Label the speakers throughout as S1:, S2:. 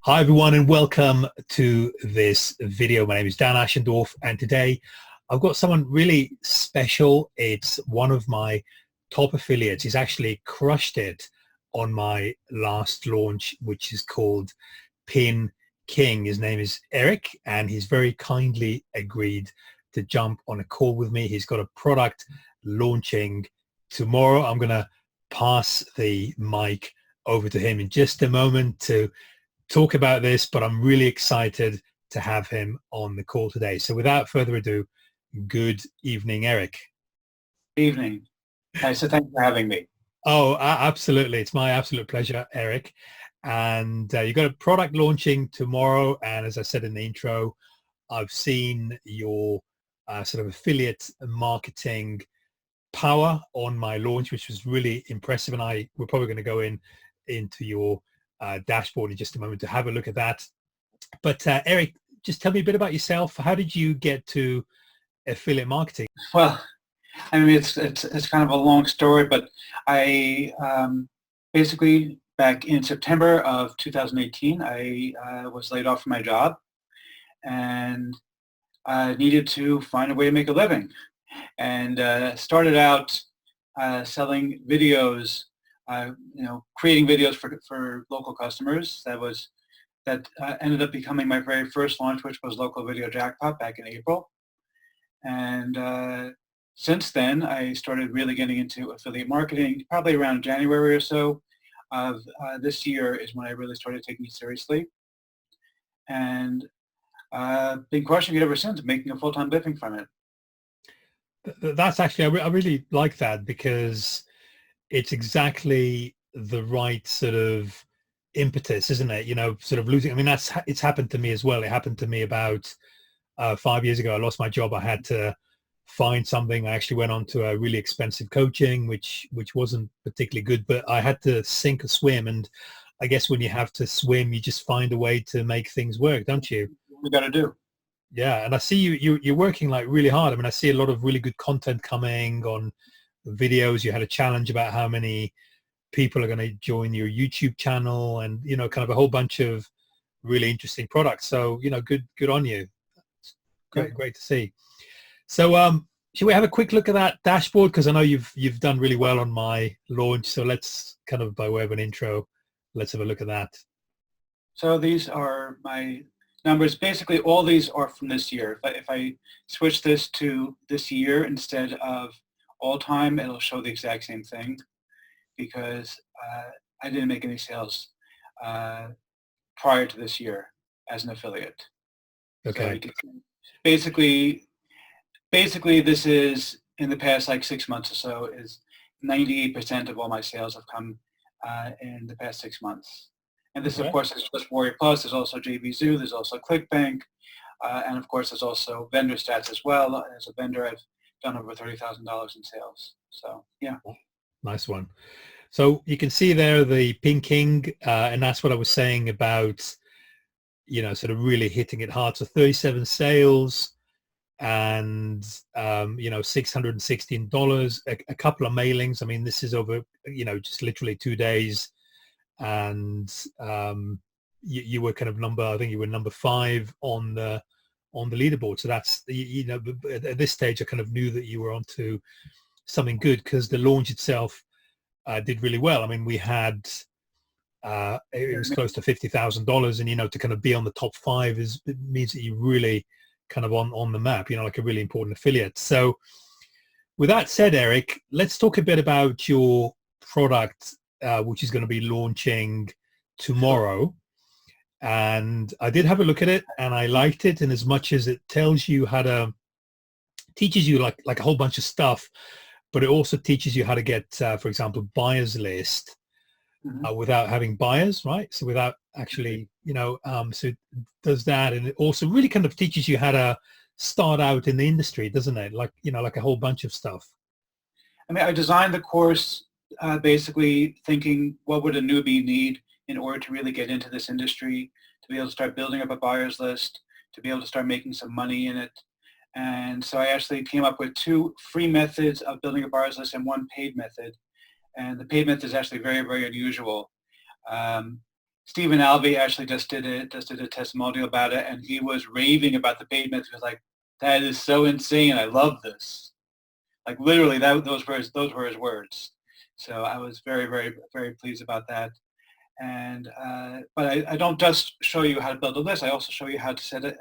S1: Hi everyone and welcome to this video. My name is Dan Ashendorf and today I've got someone really special. It's one of my top affiliates. He's actually crushed it on my last launch, which is called Pin King. His name is Eric and he's very kindly agreed to jump on a call with me. He's got a product launching tomorrow. I'm going to pass the mic over to him in just a moment to talk about this, but I'm really excited to have him on the call today. So without further ado, good evening, Eric.
S2: Evening. Hi, so thanks for having me.
S1: Oh, absolutely. It's my absolute pleasure, Eric. And you've got a product launching tomorrow. And as I said in the intro, I've seen your sort of affiliate marketing power on my launch, which was really impressive. And we're probably going to go into your dashboard in just a moment to have a look at that. But Eric, just tell me a bit about yourself. How did you get to affiliate marketing?
S2: Well, I mean, it's kind of a long story, but I basically back in September of 2018, I was laid off from my job and I needed to find a way to make a living, and started out selling videos, creating videos for local customers. That ended up becoming my very first launch, which was Local Video Jackpot back in April. And since then, I started really getting into affiliate marketing. Probably around January or so of this year is when I really started taking it seriously. And been crushing it ever since, making a full-time living from it.
S1: That's actually, I really like that because it's exactly the right sort of impetus, isn't it? You know, sort of losing. I mean, it's happened to me as well. It happened to me about 5 years ago. I lost my job. I had to find something. I actually went on to a really expensive coaching, which wasn't particularly good, but I had to sink or swim. And I guess when you have to swim, you just find a way to make things work, don't you?
S2: We got to do.
S1: Yeah, and I see you're working like really hard. I mean, I see a lot of really good content coming on videos. You had a challenge about how many people are going to join your YouTube channel, and kind of a whole bunch of really interesting products. So good on you. It's great to see. So should we have a quick look at that dashboard, because I know you've done really well on my launch. So let's kind of, by way of an intro, let's have a look at that.
S2: So these are my numbers. Basically, all these are from this year. If I switch this to this year instead of all time, it'll show the exact same thing, because I didn't make any sales prior to this year as an affiliate.
S1: Okay.
S2: So basically this is, in the past like 6 months or so, is 98% of all my sales have come in the past 6 months. And this, of course, is just Warrior Plus. There's also JVZoo. There's also ClickBank. And of course, there's also vendor stats as well. As a vendor, I've done over $30,000 in sales. So, yeah.
S1: Nice one. So you can see there the Pin King, and that's what I was saying about, sort of really hitting it hard. So 37 sales and, $616, a couple of mailings. I mean, this is over, just literally 2 days. And you were kind of I think you were number 5 on the leaderboard. So that's, at this stage, I kind of knew that you were onto something good, because the launch itself did really well. I mean, we had it was close to $50,000, and to kind of be on the top 5 it means that you really kind of on the map, like a really important affiliate. So with that said, Eric, let's talk a bit about your product, which is going to be launching tomorrow. And I did have a look at it and I liked it. And as much as it tells you how to, teaches you like a whole bunch of stuff, but it also teaches you how to get, for example, buyers list without having buyers, right? So without actually, so it does that. And it also really kind of teaches you how to start out in the industry, doesn't it? Like, like a whole bunch of stuff.
S2: I mean, I designed the course basically thinking, what would a newbie need in order to really get into this industry, to be able to start building up a buyer's list, to be able to start making some money in it. And so I actually came up with 2 free methods of building a buyer's list and 1 paid method. And the paid method is actually very, very unusual. Stephen Alvey actually just did a testimonial about it, and he was raving about the paid method. He was like, "That is so insane! I love this." Like literally, those were his words. So I was very, very, very pleased about that. And but I don't just show you how to build a list. I also show you how to set up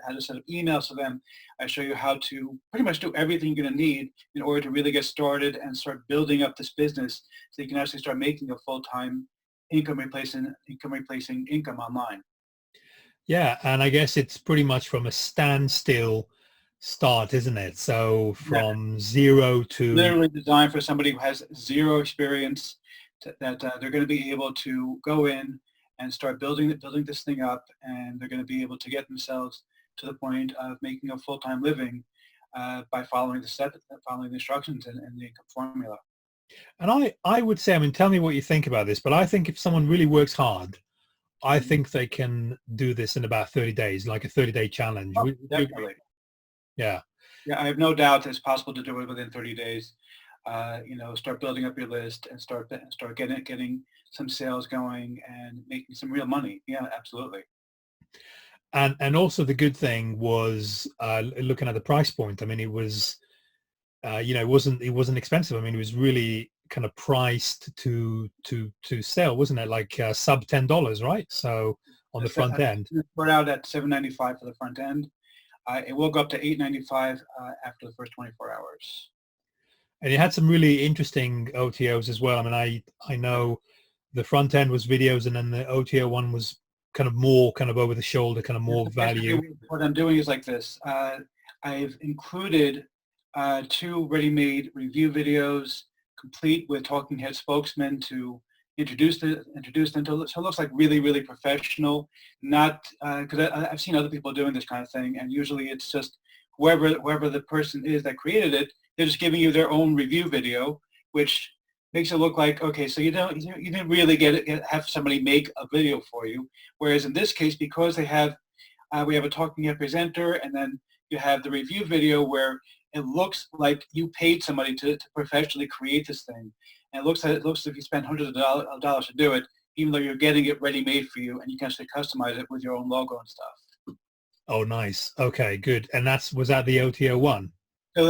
S2: emails to them. I show you how to pretty much do everything you're going to need in order to really get started and start building up this business, so you can actually start making a full-time income replacing income online.
S1: Yeah, and I guess it's pretty much from a standstill start, isn't it? So
S2: Yeah,
S1: from zero to,
S2: literally designed for somebody who has zero experience, that they're going to be able to go in and start building this thing up, and they're going to be able to get themselves to the point of making a full-time living by following the instructions and the income formula.
S1: and I would say, I mean, tell me what you think about this, but I think if someone really works hard, I
S2: Mhm.
S1: think they can do this in about 30 days, like a 30-day challenge.
S2: Oh,
S1: Would you agree?
S2: definitely.
S1: Yeah.
S2: Yeah, I have no doubt it's possible to do it within 30 days. Start building up your list and start getting some sales going and making some real money. Yeah, absolutely.
S1: And also the good thing was looking at the price point. I mean, it was it wasn't expensive. I mean, it was really kind of priced to sell, wasn't it? Like sub $10, right? So on the front end.
S2: Start out at 795 for the front end. It will go up to 895 after the first 24 hours.
S1: And it had some really interesting OTOs as well. I mean, I know the front end was videos, and then the OTO one was kind of more kind of over the shoulder, kind of
S2: Yeah,
S1: more
S2: so
S1: value.
S2: basically, what I'm doing is like this. I've included two ready-made review videos, complete with talking head spokesmen to introduce them to, so it looks like really, really professional. Not because I've seen other people doing this kind of thing, and usually it's just whoever the person is that created it, they're just giving you their own review video, which makes it look like, okay, so you didn't really have somebody make a video for you. Whereas in this case, because we have a talking head presenter, and then you have the review video where it looks like you paid somebody to professionally create this thing. And it looks like you spent hundreds of dollars to do it, even though you're getting it ready made for you, and you can actually customize it with your own logo and stuff.
S1: Oh, nice. Okay, good. And was that the OTO one?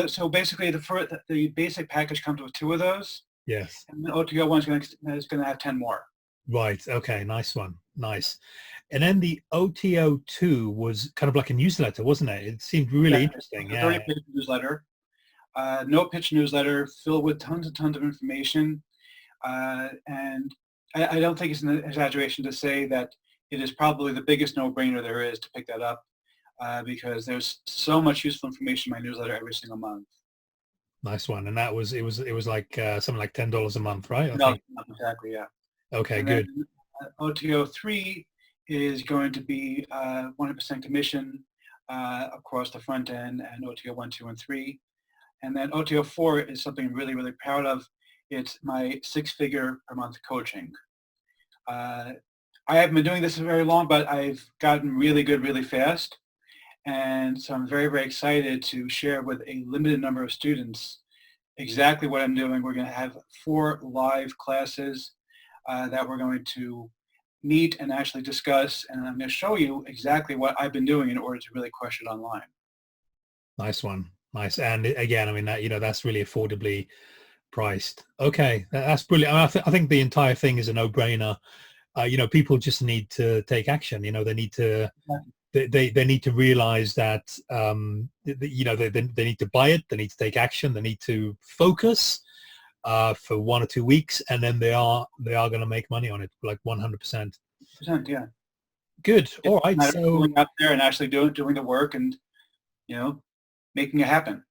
S2: So basically, the basic package comes with two of those,
S1: Yes.
S2: and the OTO one is going to have 10 more.
S1: Right. Okay. Nice one. Nice. And then the OTO2 was kind of like a newsletter, wasn't it? It seemed really
S2: Yeah,
S1: interesting.
S2: it's a
S1: Yeah.
S2: 30-page newsletter, no pitch newsletter filled with tons and tons of information. And I don't think it's an exaggeration to say that it is probably the biggest no-brainer there is to pick that up, because there's so much useful information in my newsletter every single month.
S1: Nice one. And it was like something like $10 a month, right? I
S2: No,
S1: think.
S2: not exactly, yeah.
S1: Okay,
S2: And then
S1: good.
S2: OTO3 is going to be 100% commission across the front end, and OTO 1, 2, and 3. And then OTO 4 is something I'm really, really proud of. It's my 6-figure per month coaching. I haven't been doing this very long, but I've gotten really good really fast. And so I'm very, very excited to share with a limited number of students exactly what I'm doing. We're going to have 4 live classes that we're going to meet and actually discuss. And I'm going to show you exactly what I've been doing in order to really crush it online.
S1: Nice one. Nice. And again, I mean, that's really affordably priced. Okay, that's brilliant. I think the entire thing is a no-brainer. People just need to take action. They need to they need to realize that they need to buy it. They need to take action. They need to focus for 1 or 2 weeks, and then they are going to make money on it, like 100%.
S2: Yeah.
S1: Good.
S2: It's
S1: All
S2: a
S1: right.
S2: matter of
S1: So
S2: going out there and actually doing the work and, making it happen.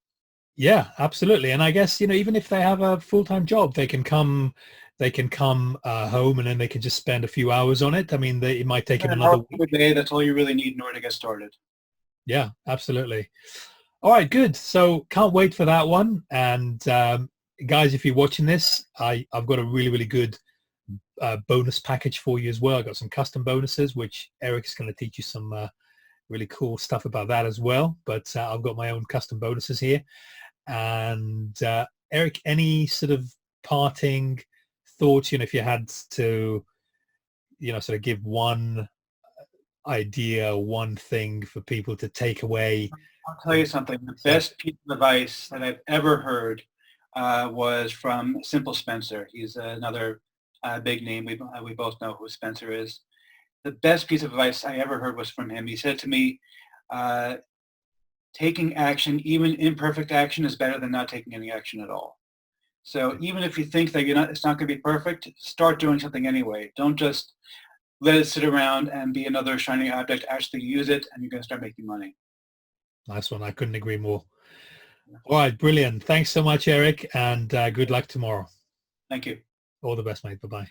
S1: yeah, absolutely. And I guess, even if they have a full-time job, they can come home, and then they can just spend a few hours on it. I mean, it might take them
S2: An
S1: another
S2: hour
S1: week.
S2: per day, that's all you really need in order to get started.
S1: Yeah, absolutely. All right, good. So can't wait for that one. And guys, if you're watching this, I've got a really, really good bonus package for you as well. I got some custom bonuses, which Eric's going to teach you some really cool stuff about that as well. But I've got my own custom bonuses here. And Eric, any sort of parting thoughts, if you had to sort of give one idea, one thing for people to take away?
S2: I'll tell you something. The best piece of advice that I've ever heard was from Simple Spencer. He's another big name. We both know who Spencer is. The best piece of advice I ever heard was from him. He said to me, taking action, even imperfect action, is better than not taking any action at all. So even if you think that it's not going to be perfect, start doing something anyway. Don't just let it sit around and be another shiny object. Actually use it, and you're going to start making money.
S1: Nice one. I couldn't agree more. All right, brilliant. Thanks so much, Eric, and good luck tomorrow.
S2: Thank you.
S1: All the best, mate. Bye-bye.